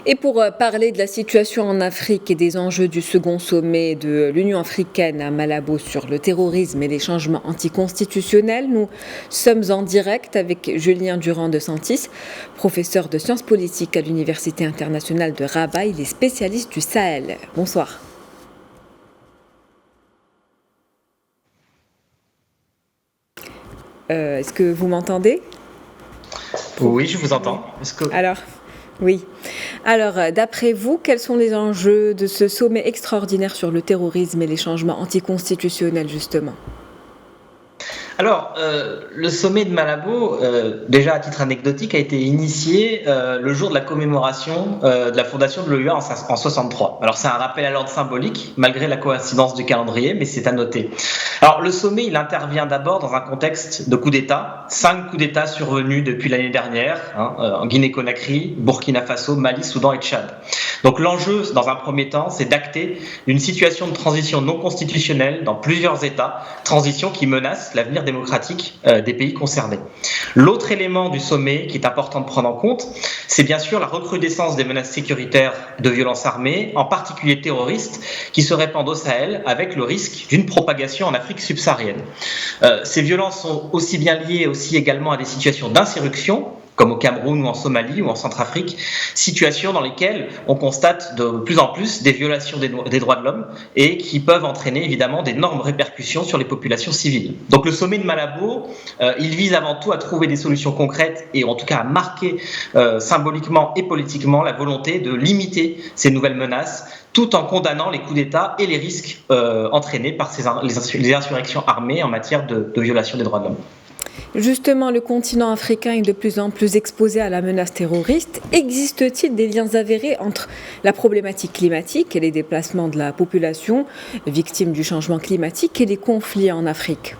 Et pour parler de la situation en Afrique et des enjeux du second sommet de l'Union africaine à Malabo sur le terrorisme et les changements anticonstitutionnels, nous sommes en direct avec Julien Durand de Santis, professeur de sciences politiques à l'Université internationale de Rabat. Il est spécialiste du Sahel. Bonsoir. Est-ce que vous m'entendez ? Oui, je vous entends. Alors, d'après vous, quels sont les enjeux de ce sommet extraordinaire sur le terrorisme et les changements anticonstitutionnels, justement ? Alors, le sommet de Malabo, déjà à titre anecdotique, a été initié le jour de la commémoration de la fondation de l'OUA en 63. Alors, c'est un rappel à l'ordre symbolique, malgré la coïncidence du calendrier, mais c'est à noter. Alors, le sommet, il intervient d'abord dans un contexte de coup d'État. 5 coups d'État survenus depuis l'année dernière, en Guinée-Conakry, Burkina Faso, Mali, Soudan et Tchad. Donc, l'enjeu, dans un premier temps, c'est d'acter une situation de transition non constitutionnelle dans plusieurs États, transition qui menace l'avenir démocratique des pays concernés. L'autre élément du sommet qui est important de prendre en compte, c'est bien sûr la recrudescence des menaces sécuritaires de violences armées, en particulier terroristes, qui se répandent au Sahel avec le risque d'une propagation en Afrique subsaharienne. Ces violences sont aussi bien liées également à des situations d'insurrection, comme au Cameroun ou en Somalie ou en Centrafrique, situations dans lesquelles on constate de plus en plus des violations des droits de l'homme et qui peuvent entraîner évidemment d'énormes répercussions sur les populations civiles. Donc le sommet de Malabo, il vise avant tout à trouver des solutions concrètes et en tout cas à marquer symboliquement et politiquement la volonté de limiter ces nouvelles menaces, tout en condamnant les coups d'État et les risques entraînés par les insurrections armées en matière de violation des droits de l'homme. Justement, le continent africain est de plus en plus exposé à la menace terroriste. Existe-t-il des liens avérés entre la problématique climatique et les déplacements de la population victime du changement climatique et les conflits en Afrique ?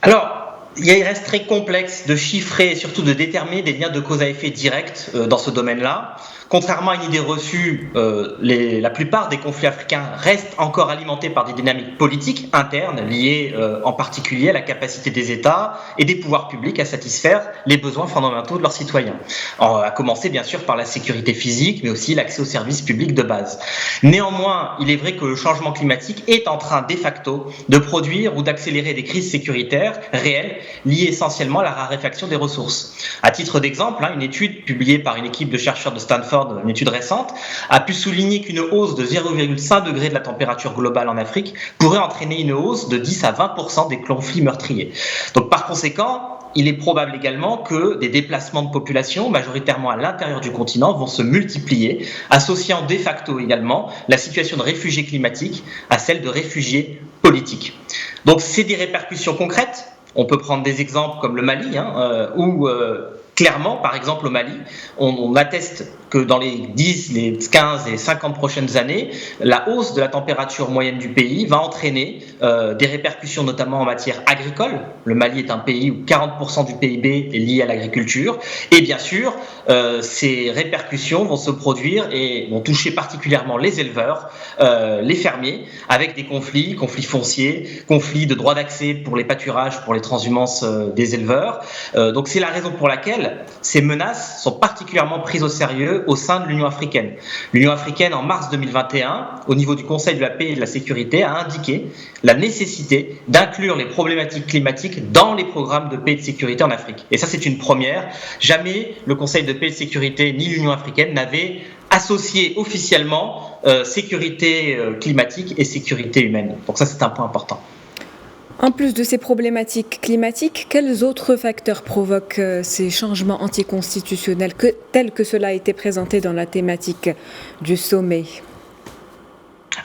Alors, il reste très complexe de chiffrer et surtout de déterminer des liens de cause à effet directs dans ce domaine-là. Contrairement à une idée reçue, la plupart des conflits africains restent encore alimentés par des dynamiques politiques internes liées en particulier à la capacité des États et des pouvoirs publics à satisfaire les besoins fondamentaux de leurs citoyens. À commencer bien sûr par la sécurité physique, mais aussi l'accès aux services publics de base. Néanmoins, il est vrai que le changement climatique est en train de facto de produire ou d'accélérer des crises sécuritaires réelles liées essentiellement à la raréfaction des ressources. À titre d'exemple, une étude publiée par une équipe de chercheurs de Stanford, une étude récente, a pu souligner qu'une hausse de 0,5 degré de la température globale en Afrique pourrait entraîner une hausse de 10 à 20% des conflits meurtriers. Donc par conséquent, il est probable également que des déplacements de population, majoritairement à l'intérieur du continent, vont se multiplier, associant de facto également la situation de réfugiés climatiques à celle de réfugiés politiques. Donc c'est des répercussions concrètes. On peut prendre des exemples comme le Mali, où clairement, par exemple au Mali, on atteste que dans les 10, les 15 et 50 prochaines années, la hausse de la température moyenne du pays va entraîner des répercussions notamment en matière agricole. Le Mali est un pays où 40% du PIB est lié à l'agriculture. Et bien sûr, ces répercussions vont se produire et vont toucher particulièrement les éleveurs, les fermiers, avec des conflits fonciers, conflits de droit d'accès pour les pâturages, pour les transhumances des éleveurs. Donc c'est la raison pour laquelle ces menaces sont particulièrement prises au sérieux au sein de l'Union africaine. L'Union africaine, en mars 2021, au niveau du Conseil de la paix et de la sécurité, a indiqué la nécessité d'inclure les problématiques climatiques dans les programmes de paix et de sécurité en Afrique. Et ça, c'est une première. Jamais le Conseil de paix et de sécurité ni l'Union africaine n'avaient associé officiellement sécurité climatique et sécurité humaine. Donc ça, c'est un point important. En plus de ces problématiques climatiques, quels autres facteurs provoquent ces changements anticonstitutionnels tels que cela a été présenté dans la thématique du sommet ?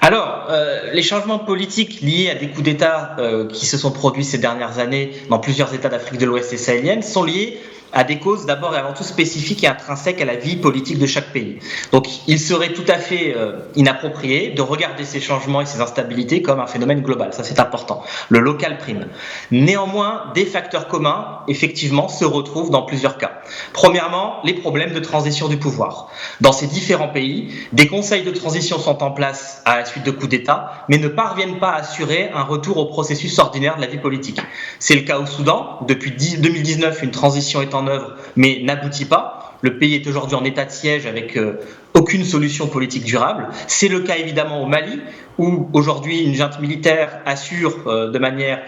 Alors, les changements politiques liés à des coups d'État qui se sont produits ces dernières années dans plusieurs États d'Afrique de l'Ouest et sahélienne sont liés à des causes d'abord et avant tout spécifiques et intrinsèques à la vie politique de chaque pays. Donc il serait tout à fait inapproprié de regarder ces changements et ces instabilités comme un phénomène global, ça c'est important. Le local prime. Néanmoins, des facteurs communs, effectivement, se retrouvent dans plusieurs cas. Premièrement, les problèmes de transition du pouvoir. Dans ces différents pays, des conseils de transition sont en place à la suite de coups d'État, mais ne parviennent pas à assurer un retour au processus ordinaire de la vie politique. C'est le cas au Soudan. Depuis 2019, une transition est en œuvre, mais n'aboutit pas. Le pays est aujourd'hui en état de siège avec aucune solution politique durable. C'est le cas évidemment au Mali, où aujourd'hui une junte militaire assure de manière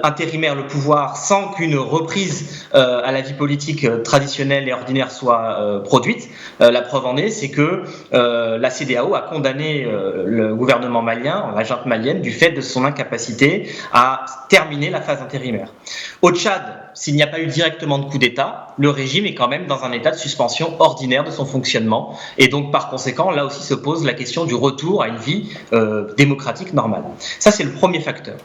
intérimaire le pouvoir sans qu'une reprise à la vie politique traditionnelle et ordinaire soit produite. La preuve en est, c'est que la CEDEAO a condamné le gouvernement malien, la junte malienne, du fait de son incapacité à terminer la phase intérimaire. Au Tchad, s'il n'y a pas eu directement de coup d'État, le régime est quand même dans un état de suspension ordinaire de son fonctionnement. Et donc, par conséquent, là aussi se pose la question du retour à une vie démocratique normale. Ça, c'est le premier facteur.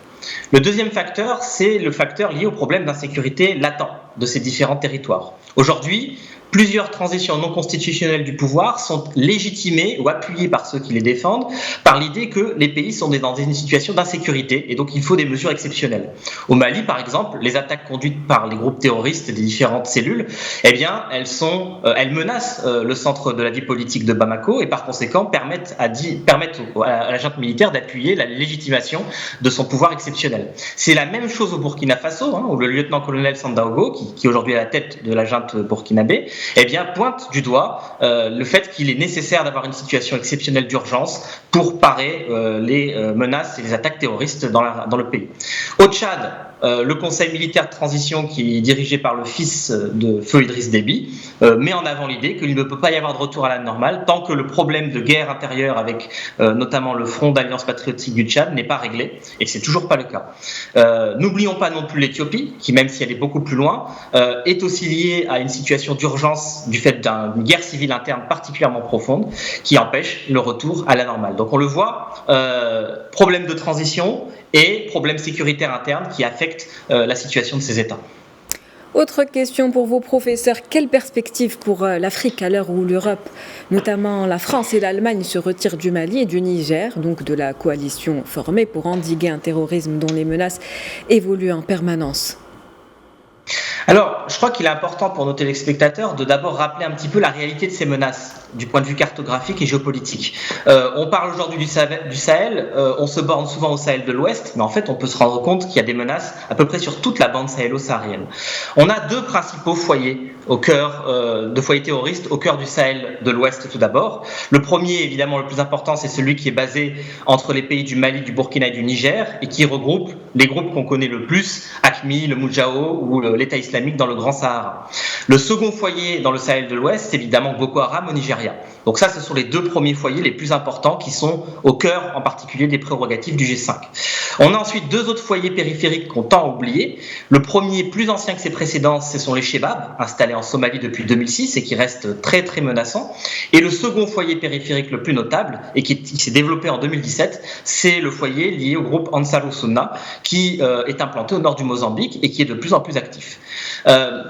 Le deuxième facteur, c'est le facteur lié au problème d'insécurité latent de ces différents territoires. Aujourd'hui, plusieurs transitions non constitutionnelles du pouvoir sont légitimées ou appuyées par ceux qui les défendent par l'idée que les pays sont dans une situation d'insécurité et donc il faut des mesures exceptionnelles. Au Mali, par exemple, les attaques conduites par les groupes terroristes des différentes cellules, eh bien, elles menacent le centre de la vie politique de Bamako et par conséquent permettent à la junte militaire d'appuyer la légitimation de son pouvoir exceptionnel. C'est la même chose au Burkina Faso, où le lieutenant-colonel Sandaogo, qui aujourd'hui est à la tête de la junte burkinabé, eh bien, pointe du doigt le fait qu'il est nécessaire d'avoir une situation exceptionnelle d'urgence pour parer les menaces et les attaques terroristes dans le pays. Au Tchad, le Conseil militaire de transition, qui est dirigé par le fils de Feu Idriss Déby, met en avant l'idée qu'il ne peut pas y avoir de retour à la normale tant que le problème de guerre intérieure avec notamment le Front d'Alliance patriotique du Tchad n'est pas réglé, et c'est toujours pas le cas. N'oublions pas non plus l'Éthiopie, qui même si elle est beaucoup plus loin, est aussi liée à une situation d'urgence du fait d'une guerre civile interne particulièrement profonde qui empêche le retour à la normale. Donc on le voit, problème de transition et problème sécuritaire interne qui affectent la situation de ces États. Autre question pour vos professeurs. Quelle perspective pour l'Afrique à l'heure où l'Europe, notamment la France et l'Allemagne, se retirent du Mali et du Niger, donc de la coalition formée pour endiguer un terrorisme dont les menaces évoluent en permanence ? Alors, je crois qu'il est important pour nos téléspectateurs de d'abord rappeler un petit peu la réalité de ces menaces du point de vue cartographique et géopolitique. On parle aujourd'hui du Sahel, on se borne souvent au Sahel de l'Ouest, mais en fait on peut se rendre compte qu'il y a des menaces à peu près sur toute la bande sahélo-saharienne. On a deux principaux foyers de foyers terroristes au cœur du Sahel de l'Ouest tout d'abord. Le premier, évidemment le plus important, c'est celui qui est basé entre les pays du Mali, du Burkina et du Niger et qui regroupe les groupes qu'on connaît le plus, AQMI, le Moudjahou ou l'État islamique dans le Grand Sahara. Le second foyer dans le Sahel de l'Ouest, c'est évidemment Boko Haram au Nigeria. Donc ça, ce sont les deux premiers foyers les plus importants qui sont au cœur en particulier des prérogatives du G5. On a ensuite deux autres foyers périphériques qu'on tend à oublier. Le premier, plus ancien que ses précédents, ce sont les Shebabs, installés en Somalie depuis 2006 et qui restent très très menaçants. Et le second foyer périphérique le plus notable et qui s'est développé en 2017, c'est le foyer lié au groupe Ansarou Sunna qui est implanté au nord du Mozambique et qui est de plus en plus actif.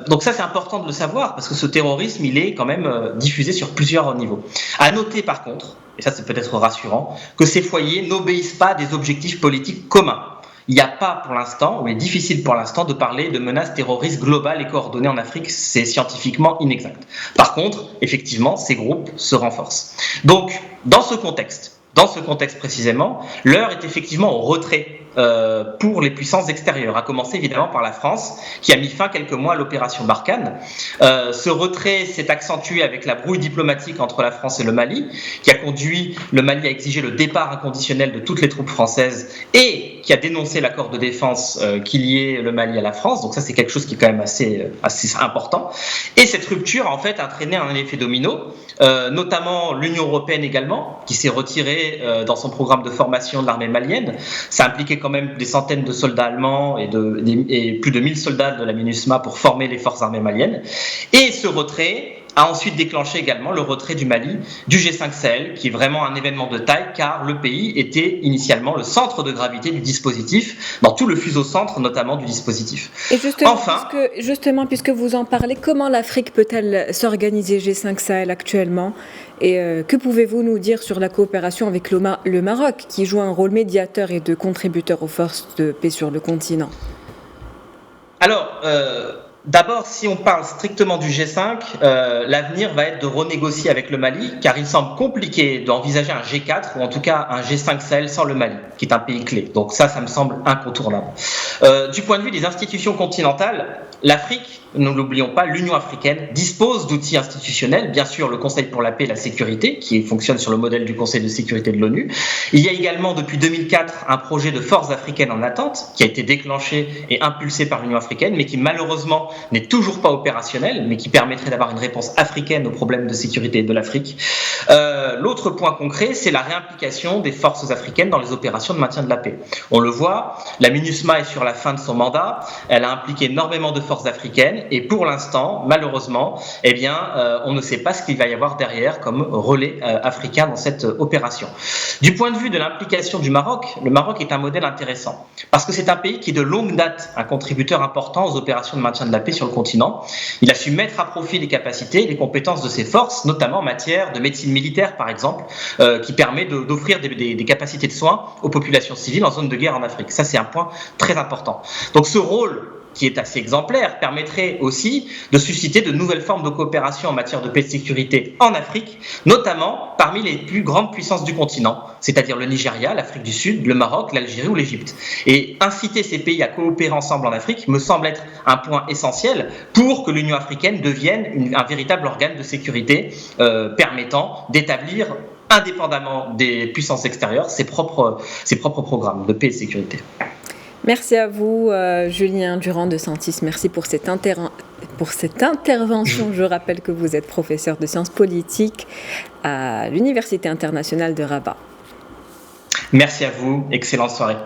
Donc ça, c'est important de le savoir parce que ce terrorisme, il est quand même diffusé sur plusieurs niveaux. À noter par contre, et ça c'est peut-être rassurant, que ces foyers n'obéissent pas à des objectifs politiques communs. Il n'y a pas pour l'instant, ou il est difficile pour l'instant de parler de menaces terroristes globales et coordonnées en Afrique, c'est scientifiquement inexact. Par contre, effectivement, ces groupes se renforcent. Donc, dans ce contexte précisément, l'heure est effectivement au retrait pour les puissances extérieures, à commencer évidemment par la France, qui a mis fin quelques mois à l'opération Barkhane. Ce retrait s'est accentué avec la brouille diplomatique entre la France et le Mali, qui a conduit le Mali à exiger le départ inconditionnel de toutes les troupes françaises et qui a dénoncé l'accord de défense qui liait le Mali à la France. Donc ça, c'est quelque chose qui est quand même assez important. Et cette rupture, en fait, a entraîné un effet domino, notamment l'Union européenne également, qui s'est retirée dans son programme de formation de l'armée malienne. Ça impliquait quand même des centaines de soldats allemands et plus de 1000 soldats de la MINUSMA pour former les forces armées maliennes. Et ce retrait a ensuite déclenché également le retrait du Mali du G5 Sahel, qui est vraiment un événement de taille, car le pays était initialement le centre de gravité du dispositif, dans tout le fuseau-centre notamment du dispositif. Et justement, puisque vous en parlez, comment l'Afrique peut-elle s'organiser G5 Sahel actuellement ? Et que pouvez-vous nous dire sur la coopération avec le Maroc, qui joue un rôle médiateur et de contributeur aux forces de paix sur le continent ? Alors, D'abord, si on parle strictement du G5, l'avenir va être de renégocier avec le Mali, car il semble compliqué d'envisager un G4 ou en tout cas un G5 Sahel sans le Mali, qui est un pays clé. Donc ça me semble incontournable. Du point de vue des institutions continentales, l'Afrique, ne l'oublions pas, l'Union africaine dispose d'outils institutionnels, bien sûr le Conseil pour la paix et la sécurité, qui fonctionne sur le modèle du Conseil de sécurité de l'ONU. Il y a également depuis 2004 un projet de force africaine en attente, qui a été déclenché et impulsé par l'Union africaine, mais qui malheureusement n'est toujours pas opérationnel, mais qui permettrait d'avoir une réponse africaine aux problèmes de sécurité de l'Afrique. L'autre point concret, c'est la réimplication des forces africaines dans les opérations de maintien de la paix. On le voit, la MINUSMA est sur la fin de son mandat, elle a impliqué énormément de forces africaines, et pour l'instant, malheureusement, on ne sait pas ce qu'il va y avoir derrière comme relais africain dans cette opération. Du point de vue de l'implication du Maroc, le Maroc est un modèle intéressant, parce que c'est un pays qui est de longue date un contributeur important aux opérations de maintien de la paix sur le continent. Il a su mettre à profit les capacités et les compétences de ses forces, notamment en matière de médecine militaire, par exemple, qui permet d'offrir des capacités de soins aux populations civiles en zone de guerre en Afrique. Ça, c'est un point très important. Donc ce rôle qui est assez exemplaire, permettrait aussi de susciter de nouvelles formes de coopération en matière de paix et de sécurité en Afrique, notamment parmi les plus grandes puissances du continent, c'est-à-dire le Nigeria, l'Afrique du Sud, le Maroc, l'Algérie ou l'Égypte. Et inciter ces pays à coopérer ensemble en Afrique me semble être un point essentiel pour que l'Union africaine devienne un véritable organe de sécurité permettant d'établir, indépendamment des puissances extérieures, ses propres programmes de paix et de sécurité. Merci à vous, Julien Durand de Santis. Merci pour cette intervention. Je rappelle que vous êtes professeur de sciences politiques à l'Université internationale de Rabat. Merci à vous. Excellente soirée.